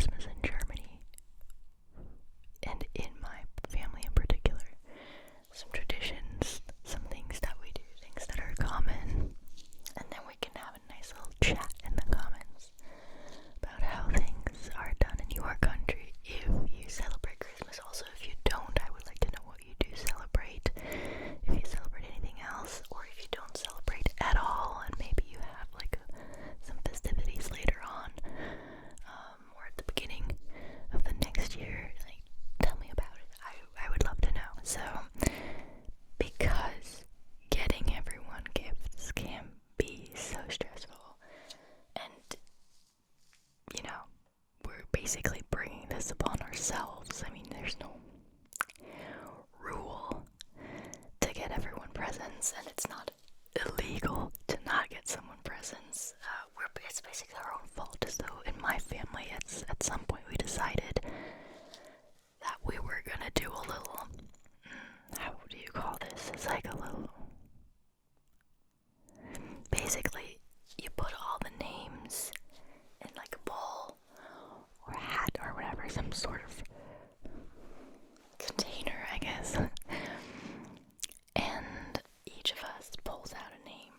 Christmas in Germany, and in my family in particular, some traditions, some things that we do, things that are common, and then we can have a nice little chat in the comments about how things are done in your country if you celebrate Christmas. Also, if you don't, I would like to know what you do celebrate, if you celebrate anything else, or if you don't celebrate at all, and maybe you have like some festivities later on, or at the beginning of the next year. Like, tell me about it. I would love to know. So, because getting everyone gifts can be so stressful, and you know, we're basically bringing this upon ourselves. I mean, there's no rule to get everyone presents, and it's not illegal to not get someone presents. It's basically our own fault. So in my family, at some point we decided that we were gonna do a little, how do you call this? It's like a little, basically you put all the names in like a bowl or a hat or whatever, some sort of container, I guess. And each of us pulls out a name,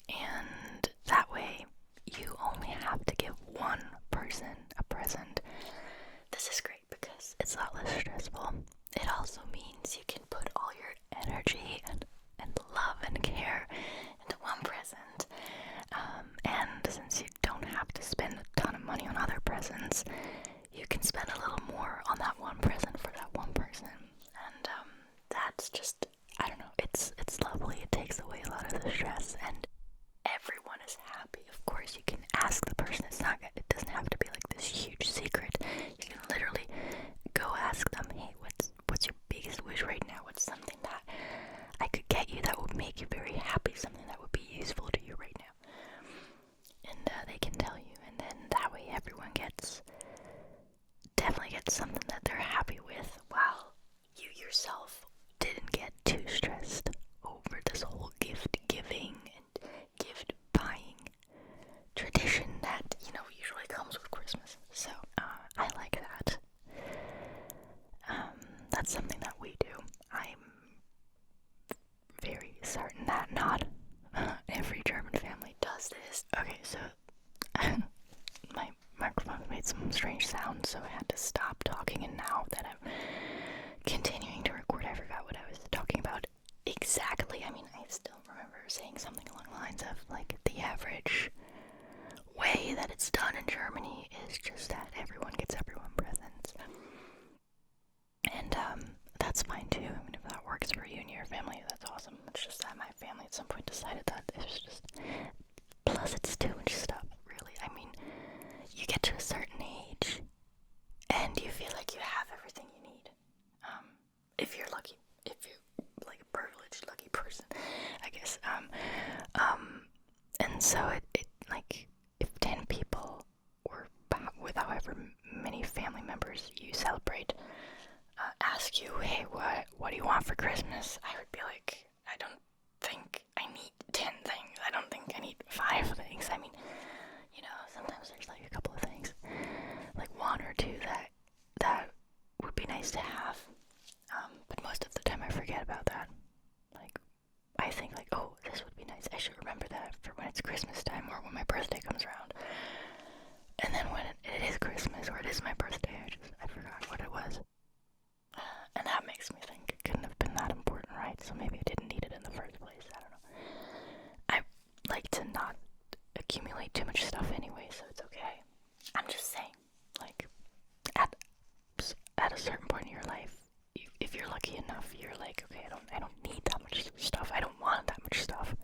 and that way you only have to give one person a present. This is great because it's a lot less stressful. It also means you can put all your energy and love and care into one present. And since you don't have to spend a ton of money on other presents, you can spend a little more on that one present for that one person. And that's just, I don't know, it's lovely. It takes away a lot of the stress, and everyone is happy. Of course, you can ask the person. It doesn't have to be like this huge secret. You can literally go ask them, hey, what's your biggest wish right now? What's something that I could get you that would make you very happy, something that would be useful to you right now? And they can tell you, and then that way everyone definitely gets something that they're happy with, while you yourself didn't get too stressed over this whole gift giving and gift buying tradition that, usually comes with Christmas. So, I like that. That's something that we do. I'm very certain that not every German family does this. Okay, so my microphone made some strange sounds, so I had to stop talking, and now that I'm continuing to record, I forgot what I was talking about exactly. I mean, I still remember saying something along the lines of, like, the average way that it's done in Germany is just that everyone gets everyone presents. And, that's fine too. I mean, if that works for you and your family, that's awesome. It's just that my family at some point decided that it was just, plus it's too much stuff, really. I mean, you get to a certain age, and you feel like you have everything you need. If you're lucky, if you're like a privileged, lucky person, I guess. And so it like, if 10 people, or with however many family members you celebrate, ask you, hey, what do you want for Christmas? I would be like, I don't think I need 10 things. I don't think I need 5 things. I mean, sometimes there's like a couple of things, like 1 or 2 that would be nice to have. But most of the time I forget about that. Like, I think like, oh, this would be nice. I should remember that for when it's Christmas time or when my birthday comes around. And then when it is Christmas or it is my birthday, I forgot what it was. And that makes me think it couldn't have been that important, right? So maybe I didn't need it in the first place. I don't know. I like to not accumulate too much stuff anyway, so it's okay. I'm just saying, like, at a certain point in your life, if you're lucky enough, you're like, okay, I don't need that much stuff. I don't want that much stuff.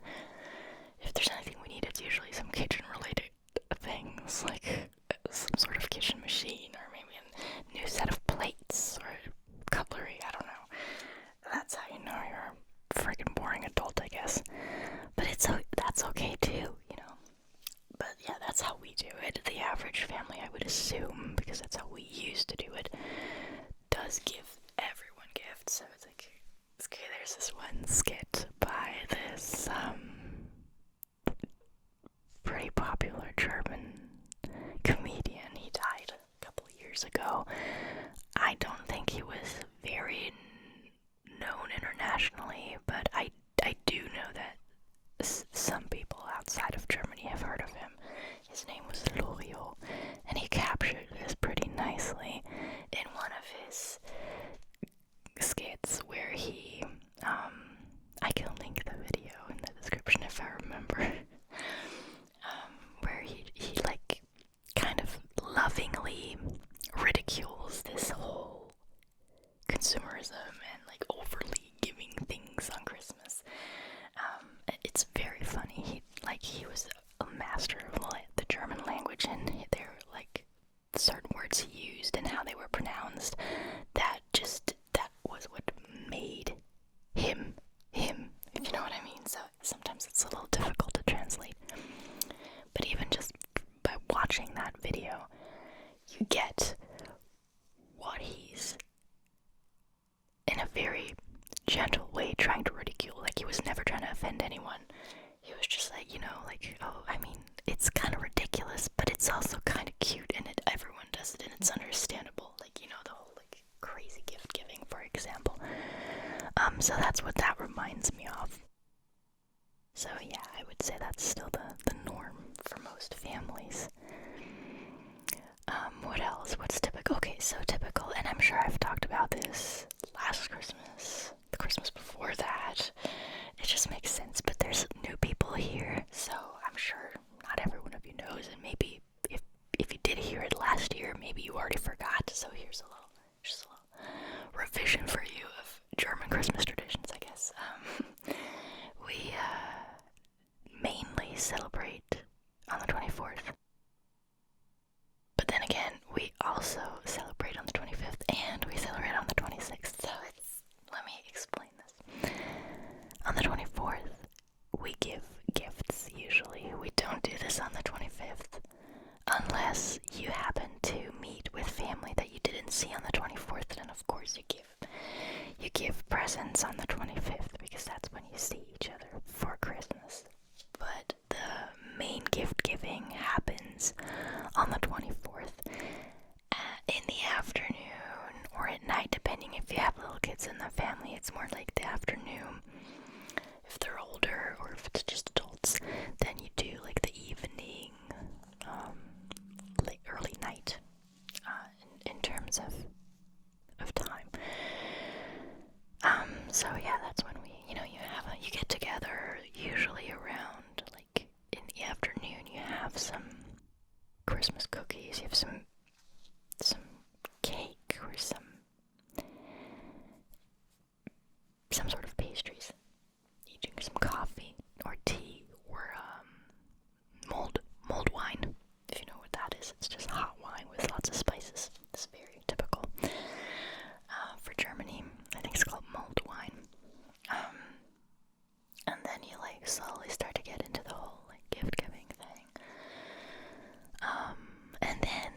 If there's anything we need, it's usually some kitchen-related things, like some sort of kitchen machine, or maybe a new set of plates, or cutlery, I don't know. That's how you know you're a friggin' boring adult, I guess. But that's okay too, But yeah, that's how we do it. The average family, I would assume, because that's how we used to do it, does give everyone gifts. So it's like, okay, there's this one skit by this pretty popular German comedian. He died a couple years ago. I don't think he was very known internationally, but I do know that some people outside of Germany have heard of him. His name was Loriot, and he captured this pretty nicely in one of his skits where he, I can link the video in the description if I remember, where he like kind of lovingly ridicules this whole consumerism and like overly giving things on Christmas. It's very funny. He was a master of the German language, and there were like certain words he used and how they were pronounced that was what made him, if you know what I mean. So sometimes it's a little difficult to translate. But even just by watching that video, you get what he's, in a very gentle way, trying to ridicule. Like, he was never trying to offend anyone. He was just like, oh, I mean, it's kind of ridiculous, but it's also kind of cute, and everyone does it, and it's understandable. Like, the whole, like, crazy gift giving, for example. So that's what that reminds me of. So yeah, I would say that's still the norm for most families. What else? What's typical? Okay, so typical, and I'm sure I've talked about this last Christmas, the Christmas before that. It just makes sense, but there's new people here, so I'm sure not every one of you knows, and maybe if you did hear it last year, maybe you already forgot, so here's a little revision for you of German Christmas traditions, I guess. We mainly celebrate on the 24th. But then again, we also celebrate on the 25th, and we celebrate on the 26th, so let me explain this. On the 24th, we give gifts, usually. We don't do this on the 25th, unless you happen to meet with family that you didn't see on the 24th, then of course you give presents on the 25th, because that's when you see each other for Christmas. But the main gift giving happens on the 24th in the afternoon or at night, depending if you have little kids in the family. It's more like the afternoon. If they're older or if it's just adults, then you do like the evening, late early night, in terms of time. So yeah, that's when you get together, usually around, like, in the afternoon. You have some Christmas cookies, you have some cake, or some sort of pastries. You drink some coffee, or tea, or, mulled wine, if you know what that is. It's just hot wine with lots of spices. It's very typical, for Germany. I think it's called mulled wine. And then you like slowly start to get into the whole like gift giving thing. And then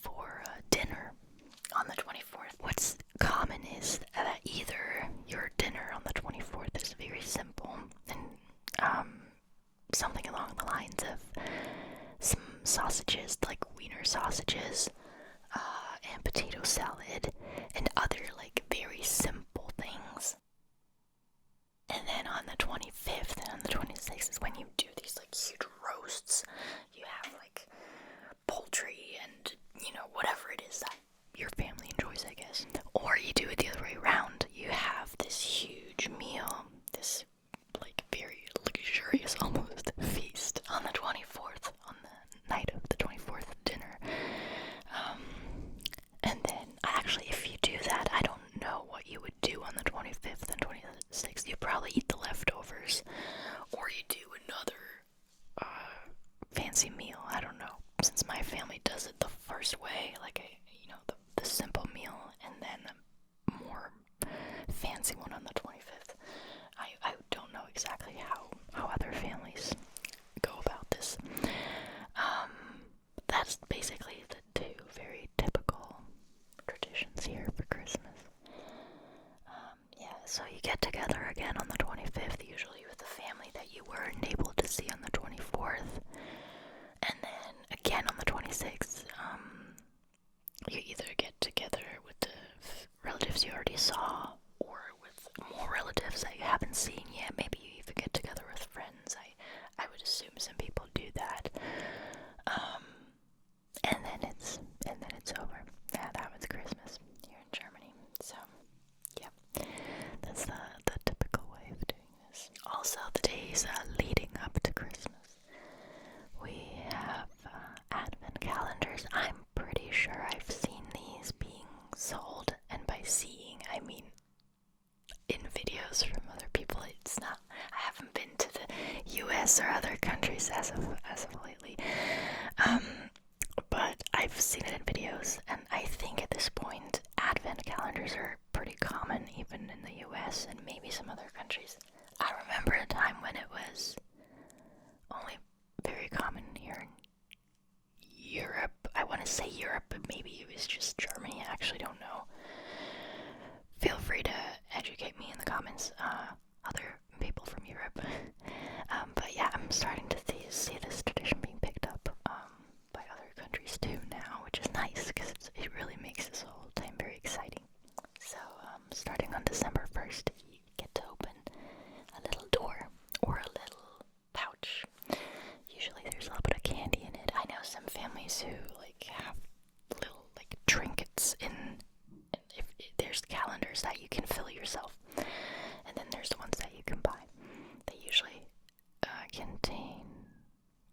for dinner on the 24th, what's common is that either your dinner on the 24th is very simple and something along the lines of some sausages, like wiener sausages, and potato salad, and other like very simple things. And then on the 25th and on the 26th is when you do these like huge roasts. You have like poultry and whatever it is that your family enjoys, I guess. Or you do it the other way around. You have this huge meal, this like very luxurious almost feast on the 24th, on the night of the 24th dinner. And then actually, if you do that, I don't know what you would do on the 25th and 26th. You probably eat the leftovers, or you do another fancy meal. I don't know. Since my family does it the first way, like the simple meal, and then a more you either get together with the relatives you already saw, or with more relatives that you haven't seen yet. Maybe you even get together with friends. I would assume some people do that. And then it's over. Yeah, that was Christmas here in Germany. So yeah, that's the typical way of doing this. Also, the days leading up to Christmas, we have advent calendars. I'm pretty sure I've seen these being sold, and by seeing, I mean in videos from other people. It's not. I haven't been to the U.S. or other countries as of lately. But I've seen it in videos, and I think at this point, advent calendars are pretty common, even in the US and maybe some other countries. I remember a time when it was only very common here in Europe. I want to say Europe, but maybe it was just Germany. I actually don't know. Feel free to educate me in the comments, other people from Europe. But yeah, I'm starting to see this tradition being picked up by other countries too now, which is nice because it really makes this whole time very exciting. So starting on December 1st, you get to open a little door or a little pouch. Usually there's a little bit of candy in it. I know some families who have little trinkets in. If there's calendars that you can fill yourself, and then there's the ones that you can buy. They usually contain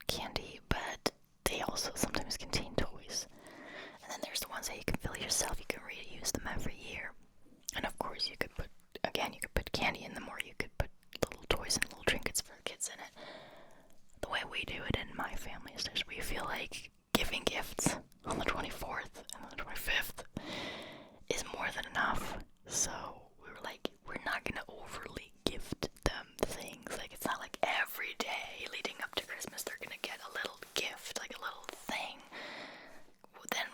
candy, but they also sometimes contain toys. And then there's the ones that you can fill yourself. You can reuse them every year. And of course, you could put candy in them, or you could put little toys and little trinkets for kids in it. The way we do it in my family is just we feel like giving gifts on the 24th and the 25th is more than enough. So we were like, we're not gonna overly gift them things. It's not like every day leading up to Christmas they're gonna get a little gift, a little thing. Then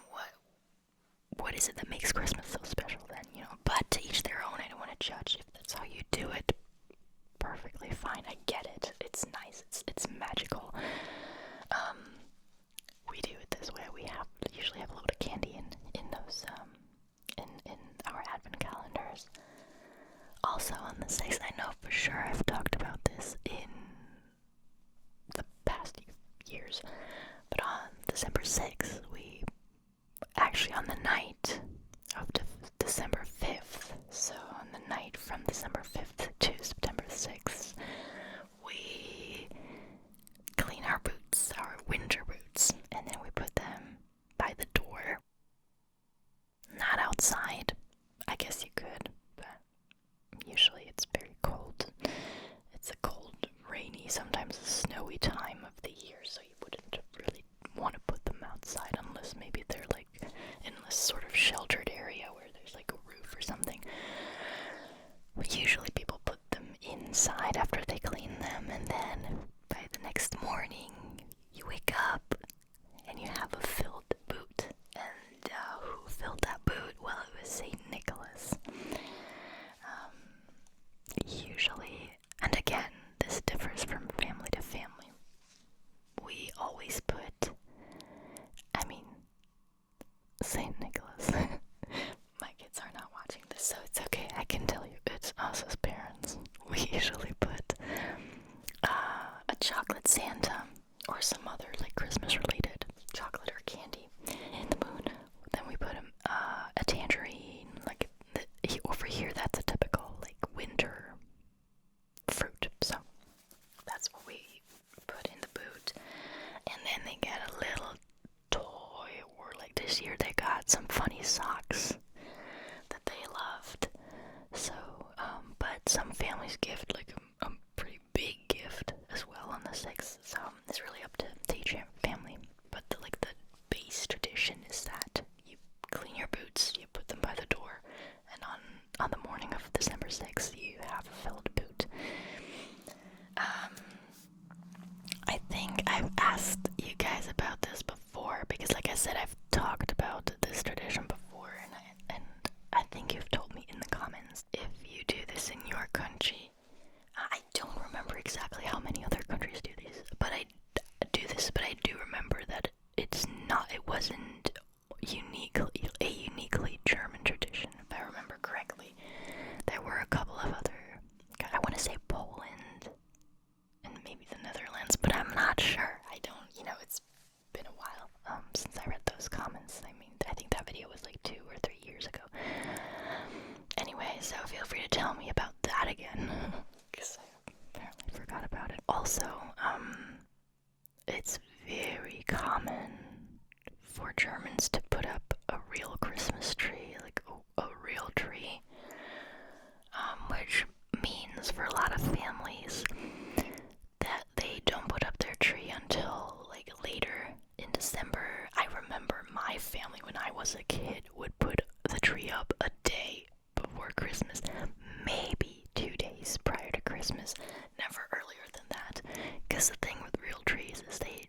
what is it that makes Christmas so special then, But to each their own. I don't want to judge. If that's how you do it, perfectly fine. I get it. It's nice. It's magical. We do it this way. We usually have a little bit of candy in those in our advent calendars. Also on the 6th, I know for sure I've talked about this in the past years, but on December 6th, we actually on the night of December 5th, so on the night from December 5th to September 6th, we clean our boots, our winter boots, and then we put them by the door. Not outside. I guess you could, but usually it's very cold. It's a cold, rainy, sometimes a snowy time of the year, so you wouldn't really want to put them outside unless maybe they're in this sort of sheltered area where there's a roof or something. Usually people put them inside after they clean them, and then by the next morning you wake up and you have a filled boot. And who filled that boot? Well, it was St. Nicholas. Usually, and again, this differs from family to family. We always put, St. Nicholas. My kids are not watching this, so it's okay. I can tell you, it's us as parents. We usually put a chocolate Santa or some other Christmas-related chocolate or candy in the moon. Then we put a tangerine, over here. That's a typical winter fruit. So that's what we put in the boot. And then they get a little toy, or this year they got some funny socks that they loved. So, but some families gift a pretty big gift as well on the 6th. So it's really up to each family. But the base tradition is that you clean your boots, you put them by the door, and on the morning of December 6th, you have a filled boot. I think I've asked you guys about this before, because like I said, I've talked about this tradition tell me about that again, because I apparently forgot about it. Also, it's very common for Germans to put up a real Christmas tree, like a real tree, which means for a lot of families that they don't put up their tree until like later in December. I remember my family when I was a kid would put the tree up a day before Christmas, maybe 2 days prior to Christmas, never earlier than that. Because the thing with real trees is they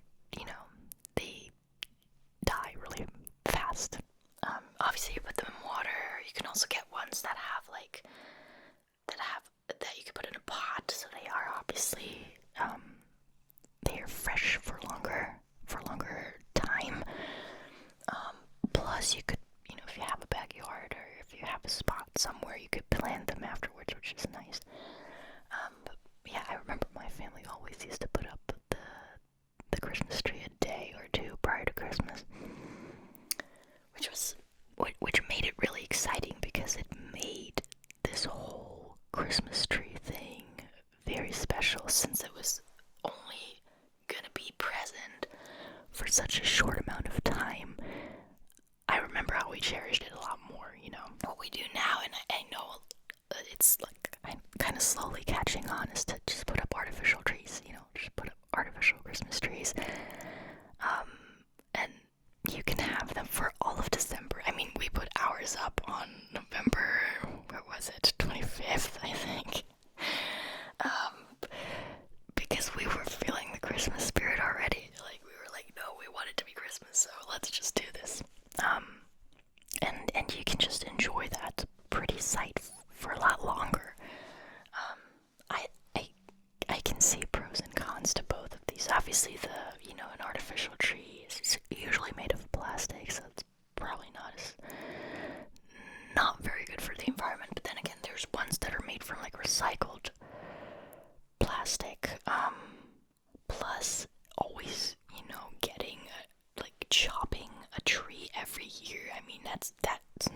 die really fast. Obviously you put them in water. You can also get ones that have that you can put in a pot, so they are obviously they are fresh for longer time. Plus you could, if you have a backyard or if you have a spot somewhere, you could plant them afterwards, which is nice. But yeah, I remember my family always used to put up the Christmas tree a day or two prior to Christmas, which made it really exciting because it made this whole Christmas tree thing very special, since it was only gonna be present for such a short amount of time. I remember how we cherished it a lot more, What we do now, and I know it's like I'm kind of slowly catching on, is to just put up artificial trees, just put up artificial Christmas trees. And you can have them for all of December. I mean, we put ours up on November, what was it, 25th, I think. Because we were feeling the Christmas spirit already. Like, we were like, no, we want it to be Christmas, so let's just do this. And you can just enjoy that pretty sight for a lot longer. I can see pros and cons to both of these. Obviously, an artificial tree is usually made of plastic, so it's probably not very good for the environment. But then again, there's ones that are made from like recycled plastic. Plus, always, getting chopping a tree every year. I mean, that's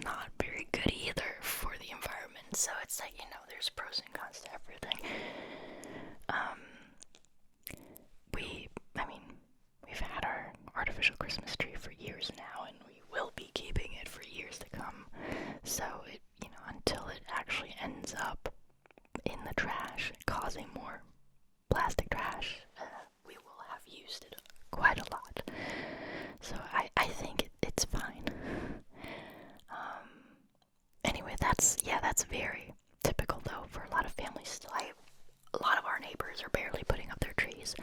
not very good either for the environment. So it's like, there's pros and cons to everything. We've had our artificial Christmas tree for years now, and we will be keeping it for years to come. So it, until it actually ends up in the trash, causing more plastic trash, we will have used it quite a lot. So I think it's fine. Anyway, that's very typical though for a lot of families still. A lot of our neighbors are barely putting up their trees,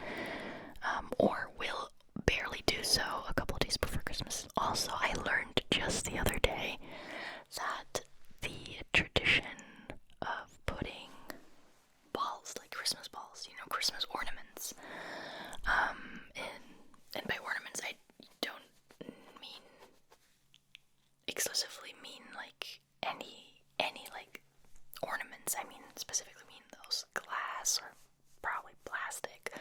or will barely do so a couple of days before Christmas. Also, I learned just the other day that the tradition of putting balls, like Christmas balls, Christmas ornaments, and by ornaments I don't exclusively mean like any like ornaments. I mean specifically mean those glass or probably plastic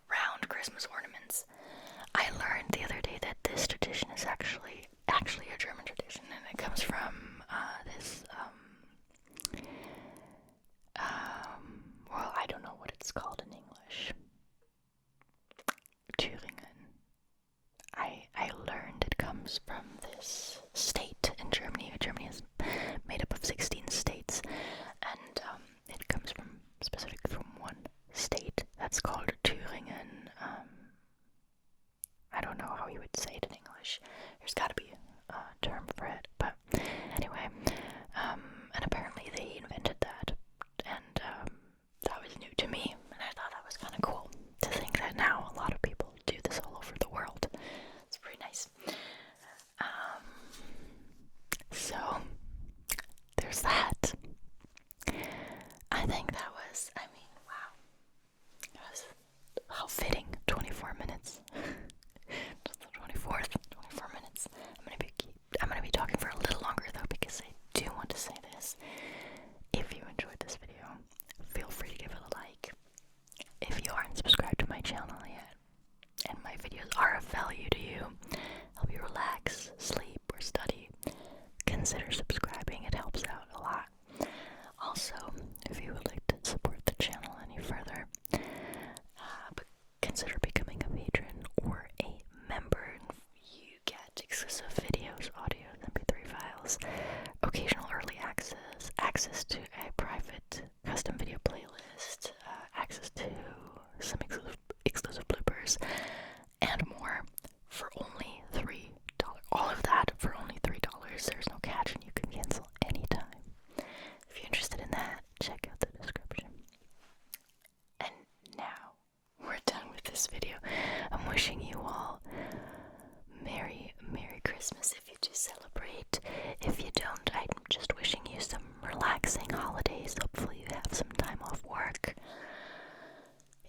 round Christmas ornaments. I learned the other day that this tradition is actually a German tradition, and it comes from this well, I don't know what it's called in English. Thüringen. I learned it comes from this state in Germany. Germany is made up of 16 states, and it comes specifically from one state that's called Thüringen. I don't know how you would say it in English. There's got to be a term for it, but anyway, and apparently they invented that, and that was new to me, and I thought that was kind of cool to think that now a lot of people do this all over the world. It's pretty nice. So there's that. I think that was, wow. That was, how fitting, 24 minutes. Just the 24th, 24 minutes. I'm gonna be deals, occasional early access, access to a private custom video playlist, access to some exclusive bloopers, and more for only $3. All of that for only $3. There's no catch and you can cancel anytime. If you're interested in that, check out the description. And now, we're done with this video. I'm wishing you all Merry Christmas if you do celebrate. If you don't, I'm just wishing you some relaxing holidays. Hopefully you have some time off work.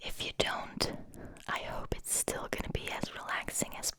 If you don't, I hope it's still gonna be as relaxing as